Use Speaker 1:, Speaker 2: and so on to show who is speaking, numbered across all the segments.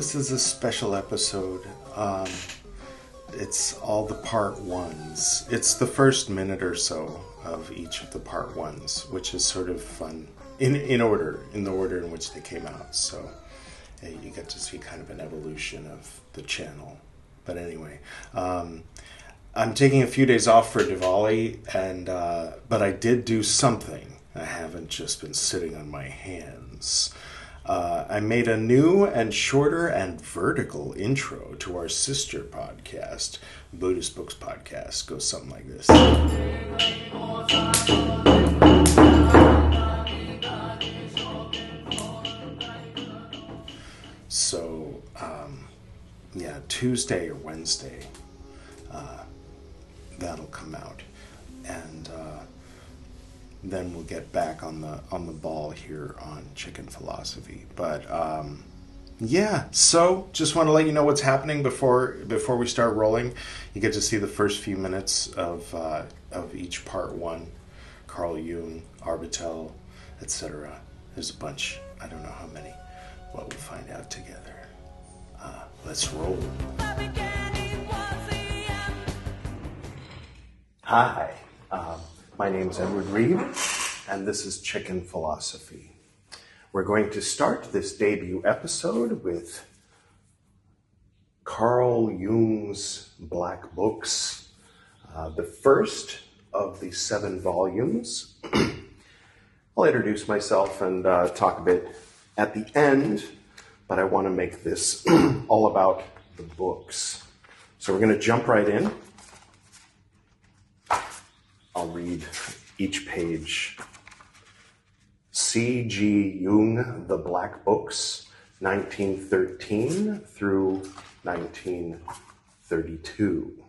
Speaker 1: This is a special episode. It's all the part ones. It's the first minute or so of each of the part ones, which is sort of fun in the order in which they came out. So you get to see kind of an evolution of the channel. But anyway, I'm taking a few days off for Diwali, but I did do something. I haven't just been sitting on my hands. I made a new and shorter and vertical intro to our sister podcast, Buddhist Books Podcast. Goes something like this. So, Tuesday or Wednesday, that'll come out, and then we'll get back on the ball here on chicken philosophy. But so just want to let you know what's happening before we start rolling. You get to see the first few minutes of each part one. Carl Jung, Arbatel, etc. There's a bunch. I don't know how many. Well, we'll find out together. Let's roll. Hi. My name's Edward Reed, and this is Chicken Philosophy. We're going to start this debut episode with Carl Jung's Black Books, the first of the 7 volumes. I'll introduce myself and talk a bit at the end, but I want to make this all about the books. So we're going to jump right in. I'll read each page. C.G. Jung, The Black Books, 1913 through 1932.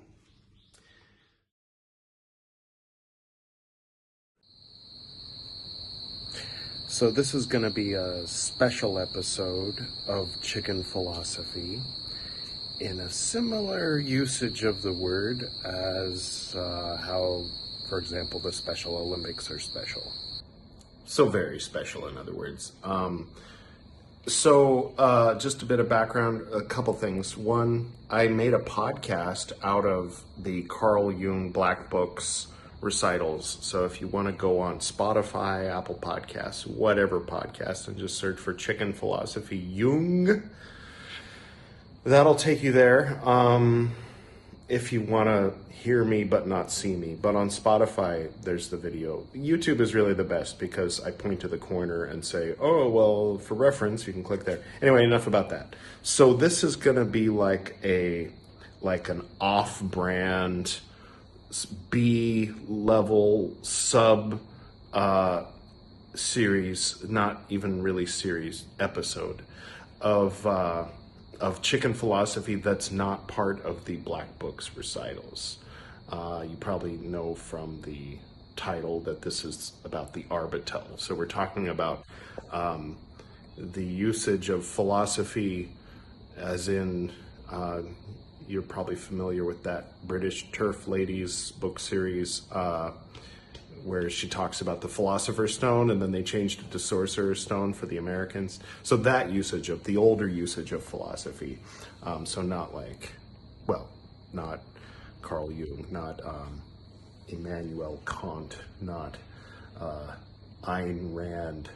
Speaker 1: So this is going to be a special episode of Chicken Philosophy in a similar usage of the word as how, for example, the Special Olympics are special. So very special, in other words. Just a bit of background, a couple things. One, I made a podcast out of the Carl Jung Black Books recitals. So if you want to go on Spotify, Apple Podcasts, whatever podcast, and just search for Chicken Philosophy Jung, that'll take you there. If you want to hear me but not see me. But on Spotify, there's the video. YouTube is really the best because I point to the corner and say, oh, well, for reference, you can click there. Anyway, enough about that. So this is going to be like an off-brand, B-level sub series, not even really series, episode of Chicken Philosophy that's not part of the Black Books recitals. You probably know from the title that this is about the Arbatel. So we're talking about the usage of philosophy, as in, you're probably familiar with that British Turf Ladies book series, where she talks about the Philosopher's Stone, and then they changed it to Sorcerer's Stone for the Americans. So that usage of the older usage of philosophy. So not not Carl Jung, not Immanuel Kant, not Ayn Rand.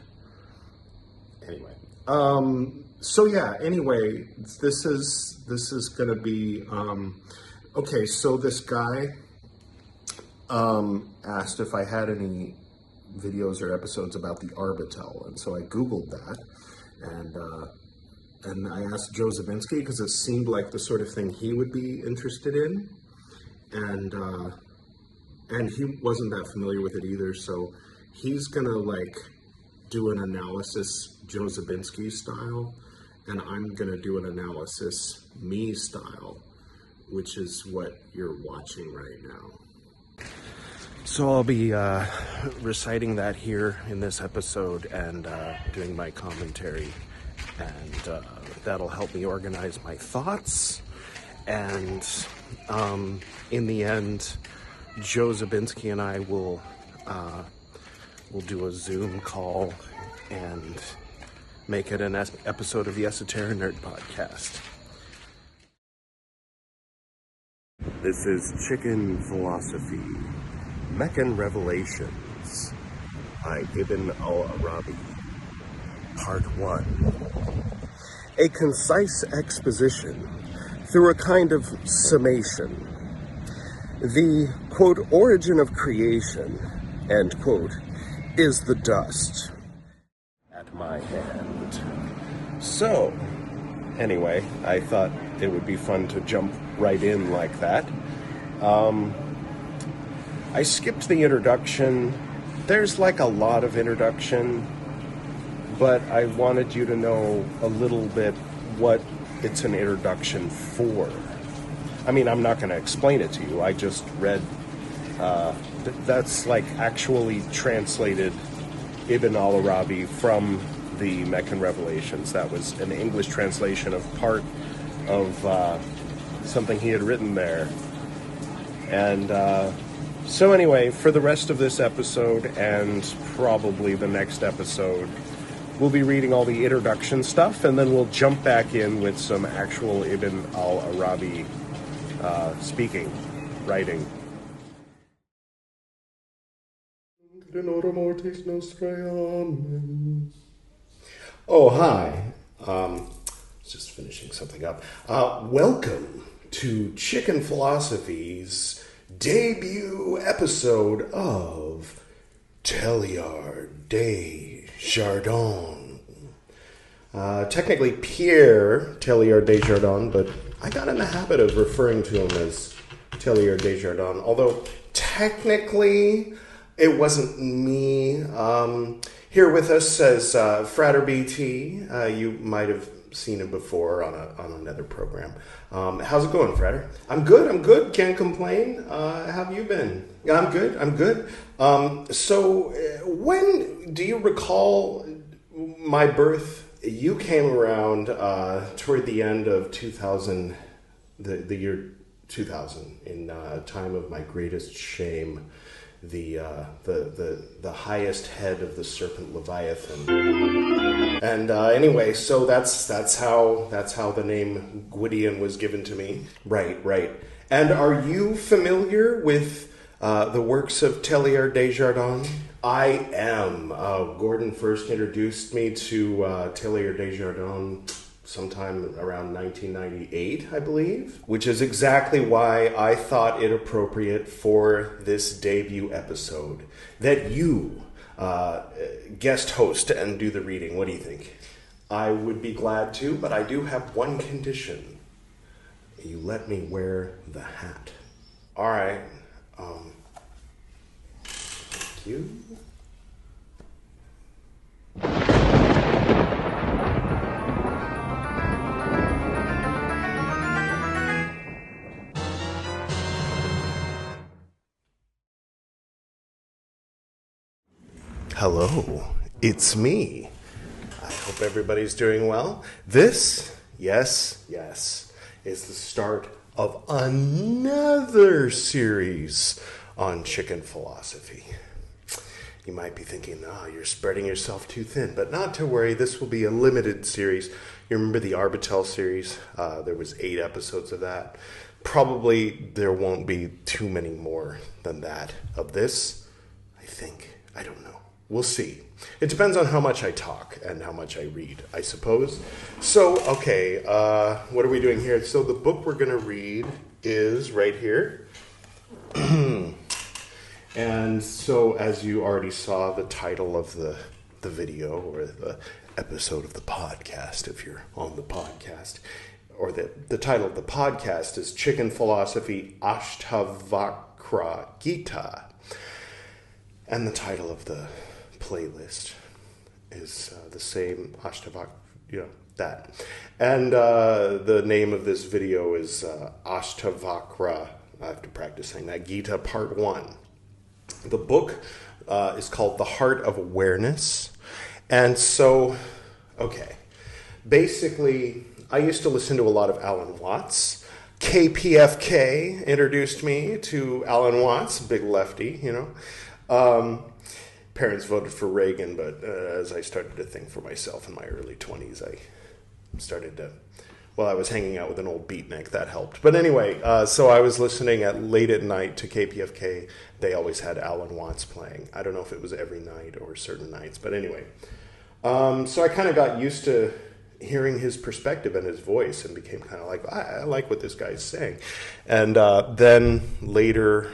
Speaker 1: Anyway. Anyway, this is gonna be, okay, so this guy asked if I had any videos or episodes about the Arbatel, and so I Googled that, and I asked Joe Zabinski because it seemed like the sort of thing he would be interested in, and he wasn't that familiar with it either, so he's gonna do an analysis Joe Zabinski style, and I'm gonna do an analysis me style, which is what you're watching right now. So I'll be reciting that here in this episode and doing my commentary, and that'll help me organize my thoughts. And in the end, Joe Zabinski and I will do a Zoom call, and make it an episode of the Esoteric Nerd Podcast. This is Chicken Philosophy, Meccan Revelations by Ibn al-Arabi, Part 1. A concise exposition through a kind of summation. The, quote, origin of creation, end quote, is the dust at my hand. So, anyway, I thought it would be fun to jump right in like that. I skipped the introduction. There's like a lot of introduction, but I wanted you to know a little bit what it's an introduction for. I mean, I'm not going to explain it to you. I just read, that's like actually translated Ibn al-Arabi from the Meccan Revelations. That was an English translation of part of something he had written there. And so anyway, for the rest of this episode and probably the next episode, we'll be reading all the introduction stuff, and then we'll jump back in with some actual Ibn al-Arabi speaking, writing. Oh, hi. Just finishing something up. Welcome to Chicken Philosophy's debut episode of Teilhard de Chardin. Technically Pierre Teilhard de Chardin, but I got in the habit of referring to him as Teilhard de Chardin, although technically it wasn't me. Here with us is Frater BT. You might have seen him before on another program. How's it going, Frater? I'm good. Can't complain. How have you been? I'm good. So when do you recall my birth? You came around toward the end of 2000, the year 2000, in time of my greatest shame, the highest head of the serpent Leviathan. And anyway, so that's how the name Gwydion was given to me. Right. And are you familiar with the works of Teilhard de Chardin? I am. Gordon first introduced me to Teilhard de Chardin sometime around 1998, I believe, which is exactly why I thought it appropriate for this debut episode that you guest host and do the reading. What do you think? I would be glad to, but I do have one condition. You let me wear the hat. All right. Thank you. Hello, it's me. I hope everybody's doing well. This, yes, is the start of another series on chicken philosophy. You might be thinking, you're spreading yourself too thin, but not to worry. This will be a limited series. You remember the Arbatel series? There was 8 episodes of that. Probably there won't be too many more than that of this, I think. I don't know. We'll see. It depends on how much I talk and how much I read, I suppose. So, okay, what are we doing here? So the book we're going to read is right here. And so, as you already saw, the title of the video or the episode of the podcast, if you're on the podcast, or the title of the podcast is Chicken Philosophy, Ashtavakra Gita. And the title of the playlist is the same, Ashtavakra, that. And the name of this video is Ashtavakra, I have to practice saying that, Gita Part 1. The book is called The Heart of Awareness. And so, okay, basically, I used to listen to a lot of Alan Watts. KPFK introduced me to Alan Watts, big lefty, parents voted for Reagan, but as I started to think for myself in my early 20s, I started to, well, I was hanging out with an old beatnik, that helped. But anyway, so I was listening late at night to KPFK. They always had Alan Watts playing. I don't know if it was every night or certain nights, but anyway. So I kind of got used to hearing his perspective and his voice and became kind of like, I like what this guy's saying. And then later,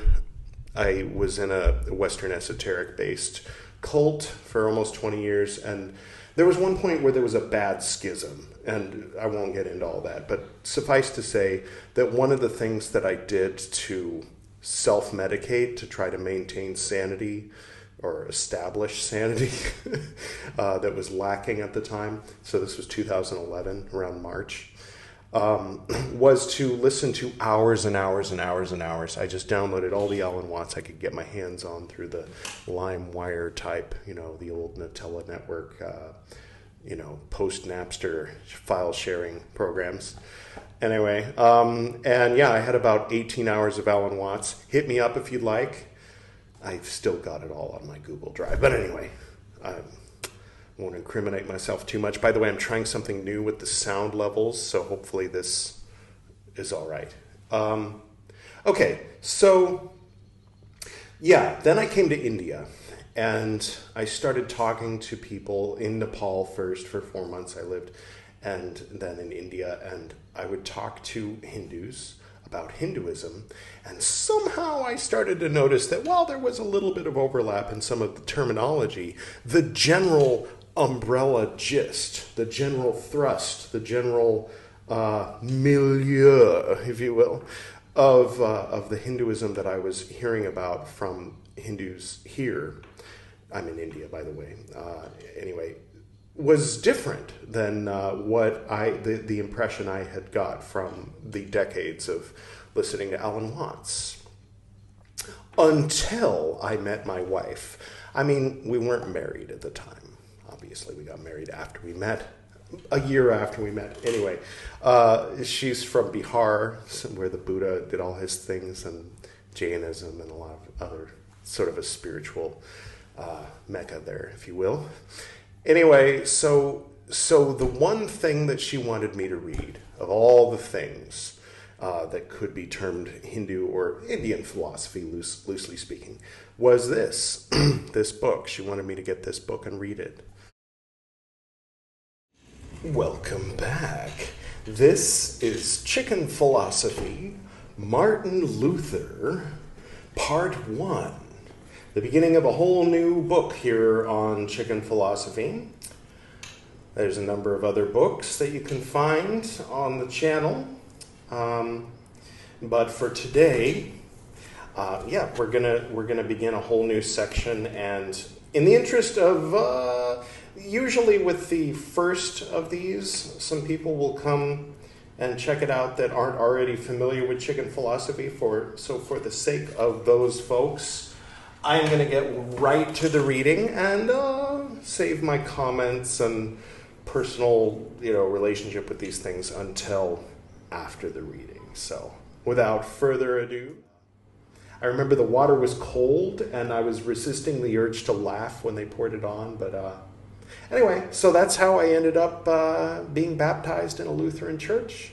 Speaker 1: I was in a Western esoteric-based cult for almost 20 years, and there was one point where there was a bad schism, and I won't get into all that, but suffice to say that one of the things that I did to self-medicate to try to maintain sanity or establish sanity that was lacking at the time, so this was 2011, around March, was to listen to hours and hours and hours and hours. I just downloaded all the Alan Watts I could get my hands on through the LimeWire type, the old Nutella network, post-Napster file sharing programs. Anyway, and yeah, I had about 18 hours of Alan Watts. Hit me up if you'd like. I've still got it all on my Google Drive. But anyway, I won't incriminate myself too much. By the way, I'm trying something new with the sound levels, so hopefully this is all right. Okay, so yeah, then I came to India, and I started talking to people in Nepal first. For 4 months I lived, and then in India, and I would talk to Hindus about Hinduism, and somehow I started to notice that while there was a little bit of overlap in some of the terminology, the general umbrella gist, the general thrust, the general milieu, if you will, of the Hinduism that I was hearing about from Hindus here, I'm in India, by the way, anyway, was different than the impression I had got from the decades of listening to Alan Watts. Until I met my wife. I mean, we weren't married at the time. Obviously, we got married after we met, a year after we met. Anyway, she's from Bihar, where the Buddha did all his things, and Jainism and a lot of other sort of a spiritual Mecca there, if you will. Anyway, so the one thing that she wanted me to read, of all the things that could be termed Hindu or Indian philosophy, loosely speaking, was this, this book. She wanted me to get this book and read it. Welcome back. This is Chicken Philosophy, Martin Luther, Part 1. The beginning of a whole new book here on Chicken Philosophy. There's a number of other books that you can find on the channel. But for today, we're gonna begin a whole new section, and in the interest of usually with the first of these, some people will come and check it out that aren't already familiar with Chicken Philosophy. So for the sake of those folks, I'm going to get right to the reading and save my comments and personal, relationship with these things until after the reading. So, without further ado, I remember the water was cold and I was resisting the urge to laugh when they poured it on. But anyway, so that's how I ended up being baptized in a Lutheran church.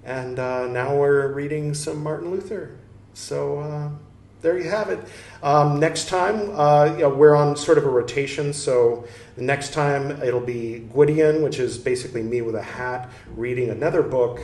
Speaker 1: And now we're reading some Martin Luther. So there you have it. Next time, we're on sort of a rotation. So the next time it'll be Gwydion, which is basically me with a hat reading another book.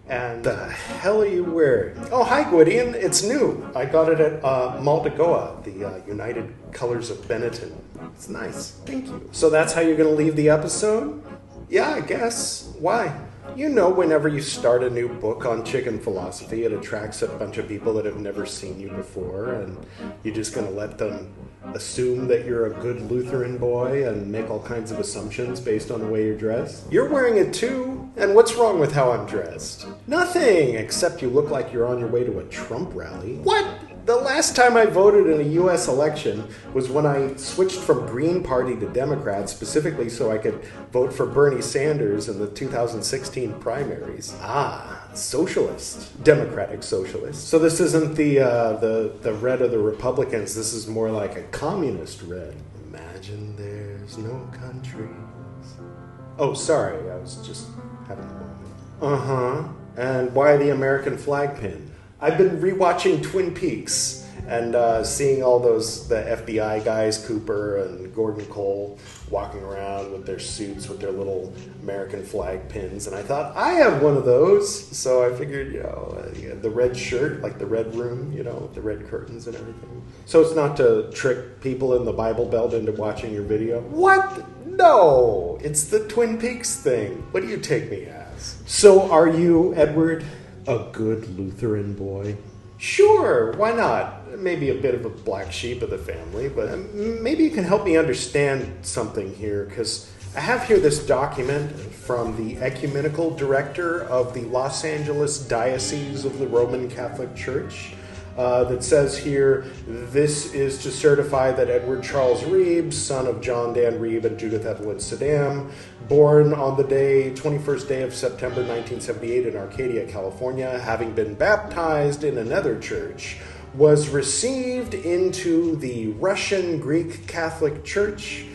Speaker 1: And the hell are you wearing? Oh, hi, Gwydion. It's new. I got it at Maldagoa, the United Colors of Benetton. It's nice. Thank you. So that's how you're going to leave the episode? Yeah, I guess. Why? Whenever you start a new book on chicken philosophy, it attracts a bunch of people that have never seen you before, and you're just going to let them assume that you're a good Lutheran boy and make all kinds of assumptions based on the way you're dressed. You're wearing it too, and what's wrong with how I'm dressed? Nothing, except you look like you're on your way to a Trump rally. What? The last time I voted in a U.S. election was when I switched from Green Party to Democrat, specifically so I could vote for Bernie Sanders in the 2016 primaries. Ah, socialist, democratic socialist. So this isn't the red of the Republicans. This is more like a communist red. Imagine there's no countries. Oh, sorry, I was just having a moment. Uh-huh. And why the American flag pin? I've been rewatching Twin Peaks and seeing all the FBI guys, Cooper and Gordon Cole, walking around with their suits with their little American flag pins. And I thought, I have one of those. So I figured, the red shirt, like the red room, with the red curtains and everything. So it's not to trick people in the Bible Belt into watching your video. What? No, it's the Twin Peaks thing. What do you take me as? So are you, Edward, a good Lutheran boy? Sure, why not? Maybe a bit of a black sheep of the family, but maybe you can help me understand something here, because I have here this document from the ecumenical director of the Los Angeles Diocese of the Roman Catholic Church. That says here, this is to certify that Edward Charles Reeb, son of John Dan Reeb and Judith Evelyn Saddam, born on the 21st day of September 1978 in Arcadia, California, having been baptized in another church, was received into the Russian Greek Catholic Church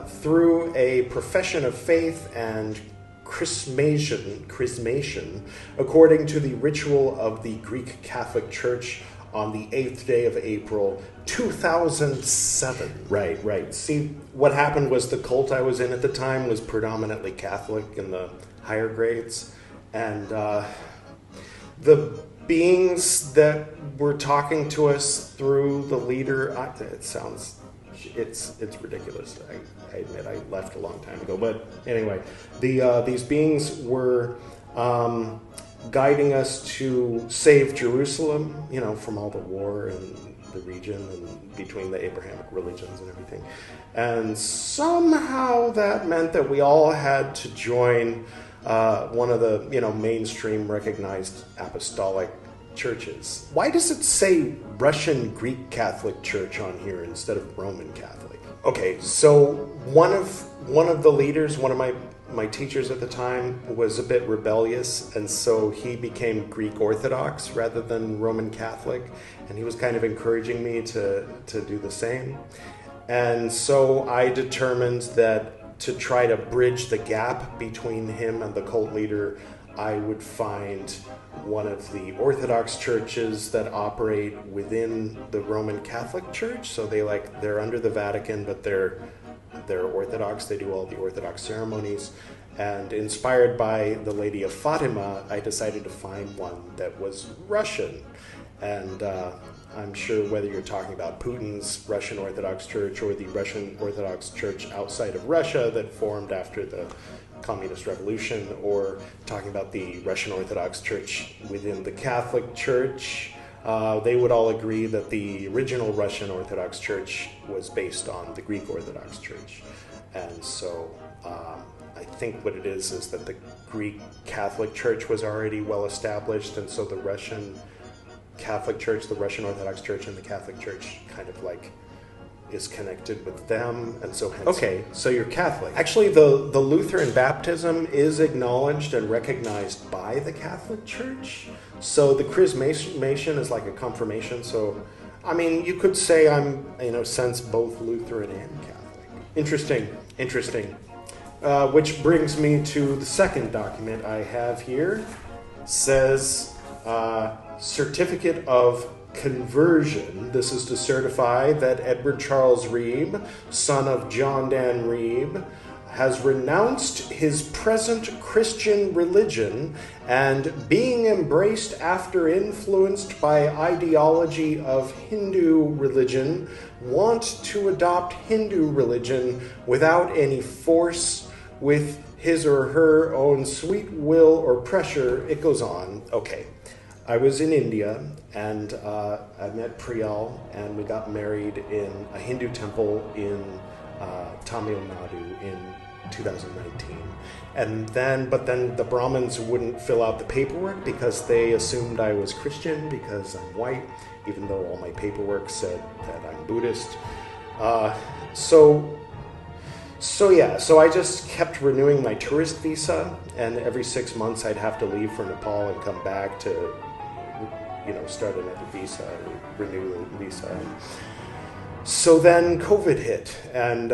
Speaker 1: through a profession of faith and chrismation, according to the ritual of the Greek Catholic Church on the 8th day of April, 2007. Right. See, what happened was the cult I was in at the time was predominantly Catholic in the higher grades, and the beings that were talking to us through the leader, it's ridiculous. I admit I left a long time ago, but anyway, these beings were guiding us to save Jerusalem, from all the war and the region and between the Abrahamic religions and everything. And somehow that meant that we all had to join one of the mainstream recognized apostolic churches. Why does it say Russian Greek Catholic Church on here instead of Roman Catholic? Okay, so one of the leaders, one of my teachers at the time, was a bit rebellious, and so he became Greek Orthodox rather than Roman Catholic, and he was kind of encouraging me to do the same. And so I determined that to try to bridge the gap between him and the cult leader, I would find one of the Orthodox churches that operate within the Roman Catholic Church. So they're under the Vatican, but they're Orthodox. They do all the Orthodox ceremonies. And inspired by the Lady of Fatima, I decided to find one that was Russian. And I'm sure whether you're talking about Putin's Russian Orthodox Church or the Russian Orthodox Church outside of Russia that formed after the Communist Revolution, or talking about the Russian Orthodox Church within the Catholic Church, they would all agree that the original Russian Orthodox Church was based on the Greek Orthodox Church. And so I think what it is that the Greek Catholic Church was already well established, and so the Russian Catholic Church, the Russian Orthodox Church, and the Catholic Church kind of is connected with them, and so hence... Okay, so you're Catholic. Actually, the Lutheran baptism is acknowledged and recognized by the Catholic Church. So the chrismation is like a confirmation. So, you could say I'm, in a sense, both Lutheran and Catholic. Interesting. Which brings me to the second document I have here. Says, Certificate of Conversion. This is to certify that Edward Charles Reeb, son of John Dan Reeb, has renounced his present Christian religion and, being embraced after influenced by ideology of Hindu religion, want to adopt Hindu religion without any force, with his or her own sweet will or pressure. It goes on. Okay. I was in India, and I met Priyal, and we got married in a Hindu temple in Tamil Nadu in 2019. But then the Brahmins wouldn't fill out the paperwork because they assumed I was Christian because I'm white, even though all my paperwork said that I'm Buddhist. So I just kept renewing my tourist visa, and every 6 months I'd have to leave for Nepal and come back to, start another visa, renew the visa. So then COVID hit, and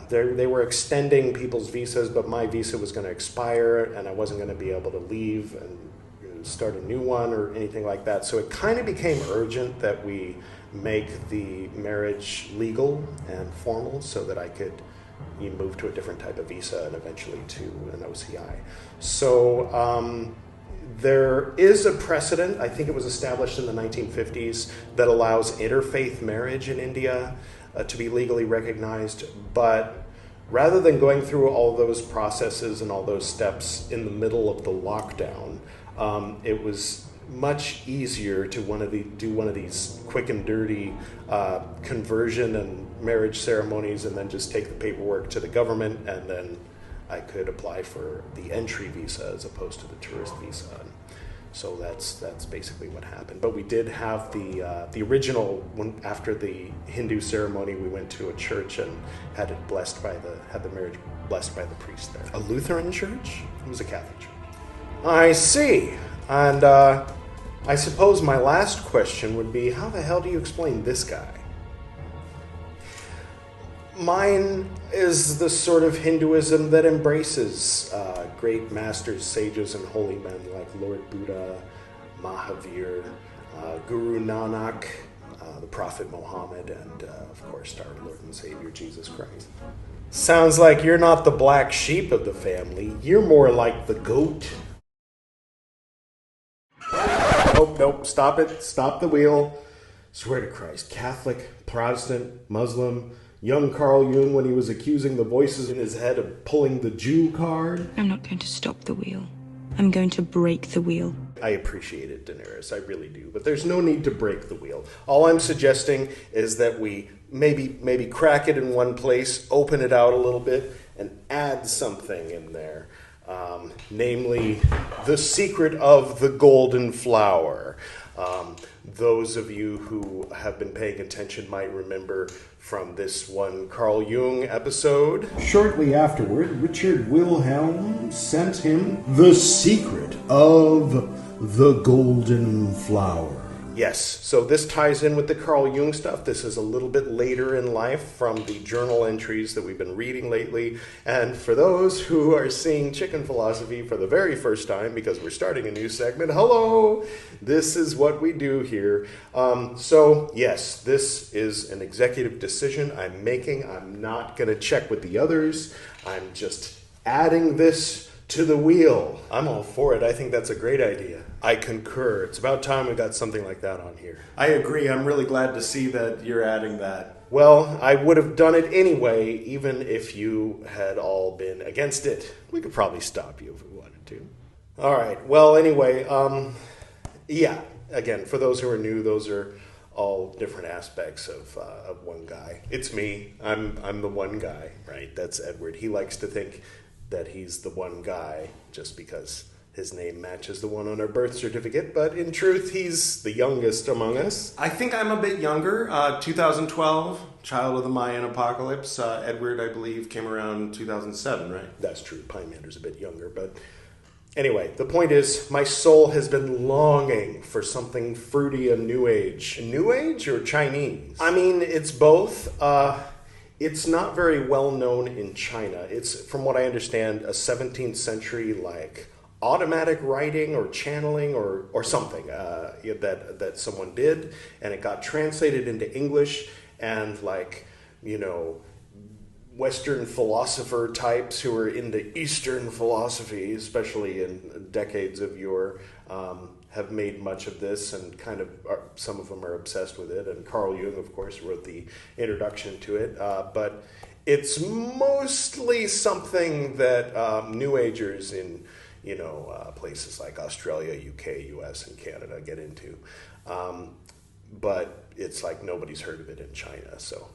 Speaker 1: they were extending people's visas, but my visa was going to expire, and I wasn't going to be able to leave and start a new one or anything like that. So it kind of became urgent that we make the marriage legal and formal so that I could move to a different type of visa and eventually to an OCI. So there is a precedent, I think it was established in the 1950s, that allows interfaith marriage in India to be legally recognized, but rather than going through all those processes and all those steps in the middle of the lockdown, it was much easier to do one of these quick and dirty conversion and marriage ceremonies and then just take the paperwork to the government, and then I could apply for the entry visa as opposed to the tourist visa. So that's basically what happened. But we did have the original one. After the Hindu ceremony, we went to a church and had the marriage blessed by the priest there. A Lutheran church? It was a Catholic church. I see. And I suppose my last question would be, how the hell do you explain this guy? Mine is the sort of Hinduism that embraces great masters, sages, and holy men like Lord Buddha, Mahavir, Guru Nanak, the Prophet Muhammad, and of course our Lord and Savior Jesus Christ. Sounds like you're not the black sheep of the family. You're more like the goat. Nope, stop it. Stop the wheel. Swear to Christ. Catholic, Protestant, Muslim, young Carl Jung, when he was accusing the voices in his head of pulling the Jew card.
Speaker 2: I'm not going to stop the wheel. I'm going to break the wheel.
Speaker 1: I appreciate it, Daenerys. I really do. But there's no need to break the wheel. All I'm suggesting is that we maybe crack it in one place, open it out a little bit, and add something in there. Namely, the secret of the golden flower. Those of you who have been paying attention might remember from this one Carl Jung episode. Shortly afterward, Richard Wilhelm sent him the secret of the golden flower. Yes, so this ties in with the Carl Jung stuff. This is a little bit later in life from the journal entries that we've been reading lately. And for those who are seeing Chicken Philosophy for the very first time, because we're starting a new segment, hello! This is what we do here. So, yes, this is an executive decision I'm making. I'm not going to check with the others. I'm just adding this to the wheel. I'm all for it. I think that's a great idea. I concur. It's about time we got something like that on here. I agree. I'm really glad to see that you're adding that. Well, I would have done it anyway, even if you had all been against it. We could probably stop you if we wanted to. All right. Well, anyway, yeah. Again, for those who are new, those are all different aspects of one guy. It's me. I'm the one guy, right? That's Edward. He likes to think that he's the one guy just because his name matches the one on our birth certificate, but in truth, he's the youngest among us. I think I'm a bit younger. 2012, child of the Mayan apocalypse. Edward, I believe, came around 2007, right? That's true. Pymander's a bit younger, but anyway, the point is, my soul has been longing for something fruity and New Age. New Age or Chinese? I mean, it's both. It's not very well known in China. It's, from what I understand, a 17th century, like, automatic writing or channeling or something that someone did, and it got translated into English, and, like, Western philosopher types who are into Eastern philosophy, especially in decades of yore, have made much of this, and kind of some of them are obsessed with it. And Carl Jung, of course, wrote the introduction to it. But it's mostly something that New Agers in places like Australia, UK, US, and Canada get into. But it's like nobody's heard of it in China. So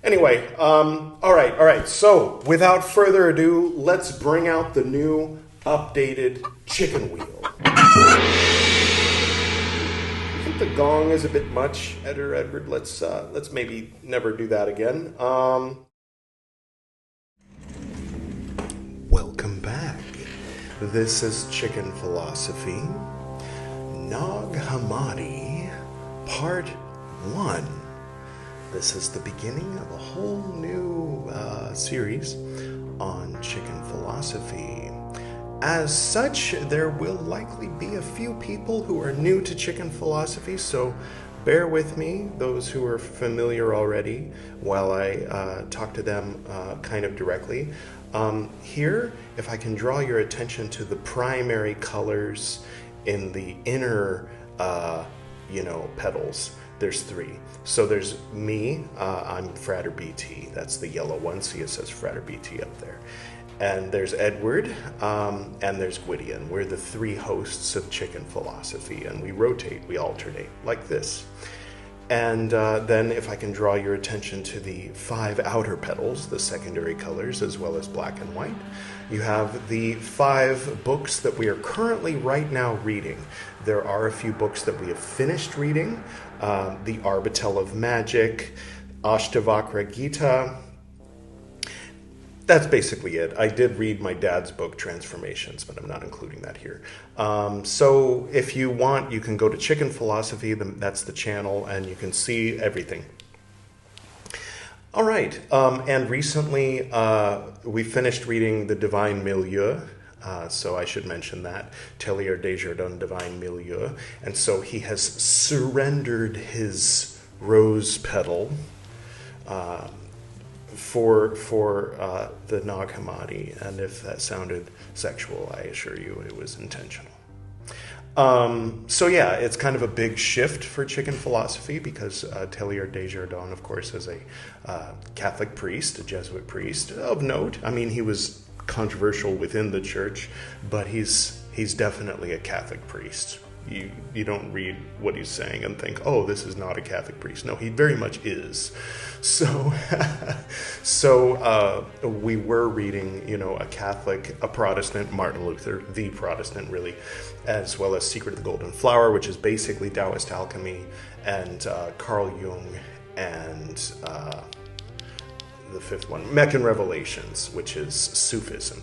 Speaker 1: Anyway, all right. So, without further ado, let's bring out the new, updated chicken wheel. I think the gong is a bit much, Edward. Let's maybe never do that again. Welcome back. This is Chicken Philosophy, Nag Hammadi, Part 1. This is the beginning of a whole new series on chicken philosophy. As such, there will likely be a few people who are new to chicken philosophy, so bear with me, those who are familiar already, while I talk to them kind of directly. Here, if I can draw your attention to the primary colors in the inner, petals. There's 3. So there's me, I'm Frater BT. That's the yellow one. See, it says Frater BT up there. And there's Edward, and there's Gwydion. We're the 3 hosts of chicken philosophy, and we rotate, we alternate, like this. And then if I can draw your attention to the 5 outer petals, the secondary colors, as well as black and white, you have the 5 books that we are currently right now reading. There are a few books that we have finished reading. The Arbatel of Magic, Ashtavakra Gita. That's basically it. I did read my dad's book, Transformations, but I'm not including that here. So if you want, you can go to Chicken Philosophy, that's the channel, and you can see everything. All right, and recently we finished reading The Divine Milieu, so I should mention that, Teilhard de Chardin, Divine Milieu, and so he has surrendered his rose petal for the Nag Hammadi, and if that sounded sexual, I assure you it was intentional. So yeah, it's kind of a big shift for chicken philosophy because Teilhard de Chardin, of course, is a Catholic priest, a Jesuit priest of note. I mean, he was controversial within the church, but he's definitely a Catholic priest. You don't read what he's saying and think, oh, this is not a Catholic priest. No, he very much is. So, we were reading, a Catholic, a Protestant, Martin Luther, the Protestant really, as well as Secret of the Golden Flower, which is basically Taoist alchemy, and Carl Jung, and the 5th one, Meccan Revelations, which is Sufism,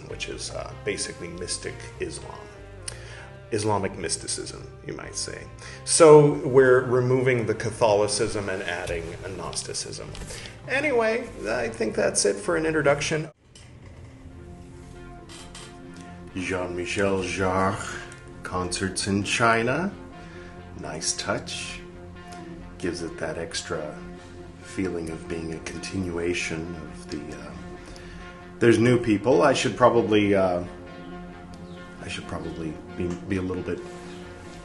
Speaker 1: which is basically mystic Islam. Islamic mysticism, you might say. So we're removing the Catholicism and adding a Gnosticism. Anyway, I think that's it for an introduction. Jean-Michel Jarre, Concerts in China. Nice touch. Gives it that extra feeling of being a continuation of the... There's new people. I should probably be a little bit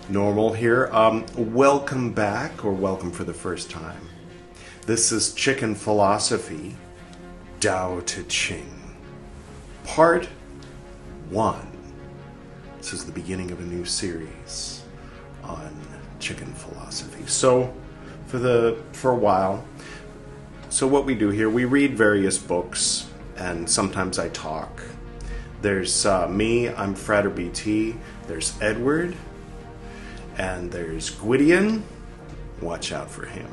Speaker 1: normal here. Welcome back, or welcome for the first time. This is Chicken Philosophy, Tao Te Ching, Part 1. This is the beginning of a new series on chicken philosophy. So, for a while, so what we do here, we read various books, and sometimes I talk. There's me, I'm Frater BT, there's Edward, and there's Gwydion, watch out for him.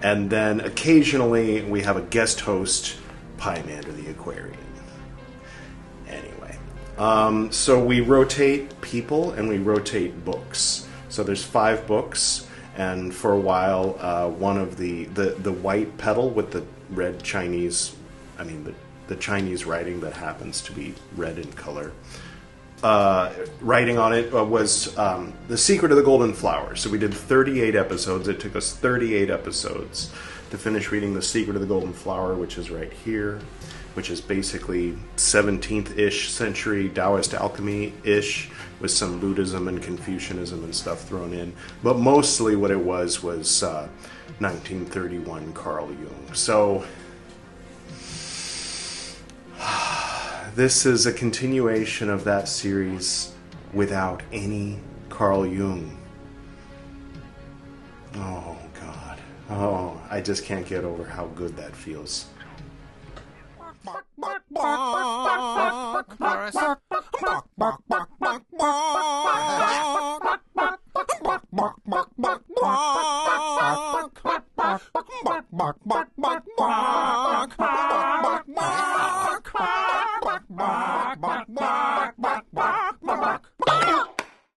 Speaker 1: And then occasionally we have a guest host, Pymander the Aquarian. Anyway, so we rotate people and we rotate books. So there's 5 books, and for a while, one of the white petal with the red Chinese, the Chinese writing that happens to be red in color. Writing on it was The Secret of the Golden Flower. So we did 38 episodes. It took us 38 episodes to finish reading The Secret of the Golden Flower, which is right here, which is basically 17th-ish century Taoist alchemy-ish, with some Buddhism and Confucianism and stuff thrown in. But mostly what it was 1931 Carl Jung. So... this is a continuation of that series without any Carl Jung. Oh, God. Oh, I just can't get over how good that feels.
Speaker 3: Chorus.